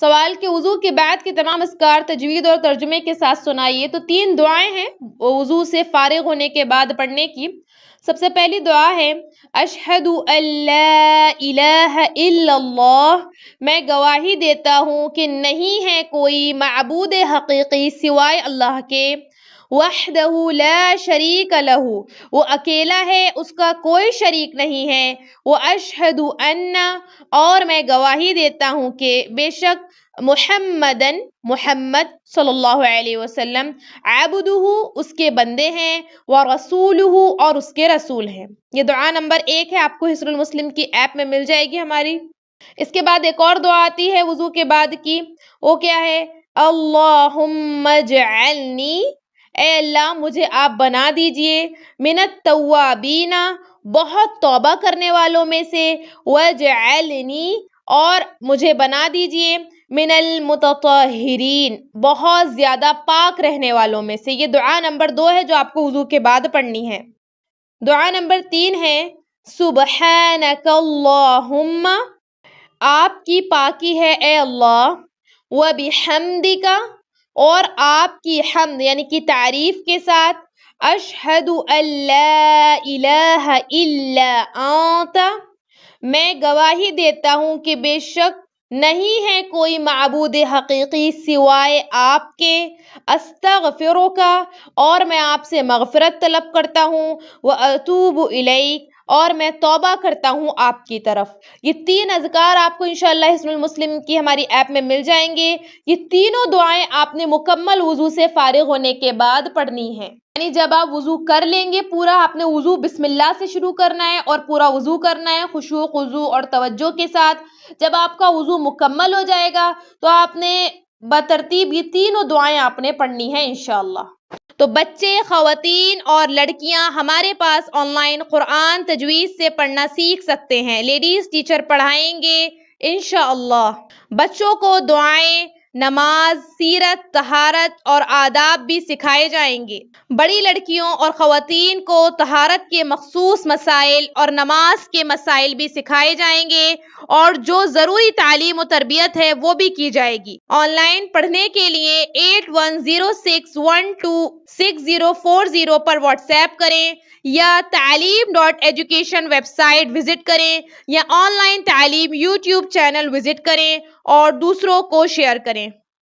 سوال کہ وضو کے بعد کے تمام اذکار تجوید اور ترجمے کے ساتھ سنائیے۔ تو 3 دعائیں ہیں وضو سے فارغ ہونے کے بعد پڑھنے کی۔ سب سے پہلی دعا ہے اشہد ان لا الہ الا اللہ، میں گواہی دیتا ہوں کہ نہیں ہے کوئی معبود حقیقی سوائے اللہ کے، وحدہ لا شریک لہ، وہ اکیلا ہے، اس کا کوئی شریک نہیں ہے، واشہد ان، اور میں گواہی دیتا ہوں کہ بے شک محمد صلی اللہ علیہ وسلم عبدہ، اس کے بندے ہیں، ورسولہ، اور اس کے رسول ہیں۔ یہ دعا نمبر 1 ہے، آپ کو حصن المسلم کی ایپ میں مل جائے گی ہماری۔ اس کے بعد ایک اور دعا آتی ہے وضو کے بعد کی، وہ کیا ہے؟ اللہم اجعلنی، اے اللہ مجھے آپ بنا دیجئے، من التوابین، بہت توبہ کرنے والوں میں سے، واجعلنی، اور مجھے بنا دیجئے، من المتطہرین، بہت زیادہ پاک رہنے والوں میں سے۔ یہ دعا نمبر 2 ہے جو آپ کو وضو کے بعد پڑھنی ہے۔ دعا نمبر 3 ہے سبحانک اللہم، آپ کی پاکی ہے اے اللہ، وبحمدک، اور آپ کی حمد یعنی کہ تعریف کے ساتھ، اشہد ان لا الہ الا انت، میں گواہی دیتا ہوں کہ بے شک نہیں ہے کوئی معبود حقیقی سوائے آپ کے، استغفرک، اور میں آپ سے مغفرت طلب کرتا ہوں، واتوب الیک، اور میں توبہ کرتا ہوں آپ کی طرف۔ یہ 3 اذکار آپ کو انشاءاللہ حصن المسلم کی ہماری ایپ میں مل جائیں گے۔ یہ تینوں دعائیں آپ نے مکمل وضو سے فارغ ہونے کے بعد پڑھنی ہے، یعنی جب آپ وضو کر لیں گے پورا، آپ نے وضو بسم اللہ سے شروع کرنا ہے اور پورا وضو کرنا ہے خشوع خضوع اور توجہ کے ساتھ۔ جب آپ کا وضو مکمل ہو جائے گا تو آپ نے بترتیب یہ تینوں دعائیں آپ نے پڑھنی ہے انشاءاللہ۔ تو بچے، خواتین اور لڑکیاں ہمارے پاس آن لائن قرآن تجوید سے پڑھنا سیکھ سکتے ہیں، لیڈیز ٹیچر پڑھائیں گے انشاءاللہ۔ بچوں کو دعائیں، نماز، سیرت، طہارت اور آداب بھی سکھائے جائیں گے۔ بڑی لڑکیوں اور خواتین کو طہارت کے مخصوص مسائل اور نماز کے مسائل بھی سکھائے جائیں گے، اور جو ضروری تعلیم و تربیت ہے وہ بھی کی جائے گی۔ آن لائن پڑھنے کے لیے 8106126040 پر واٹس ایپ کریں، یا تعلیم.education ویب سائٹ وزٹ کریں، یا آن لائن تعلیم یوٹیوب چینل وزٹ کریں اور دوسروں کو شیئر کریں۔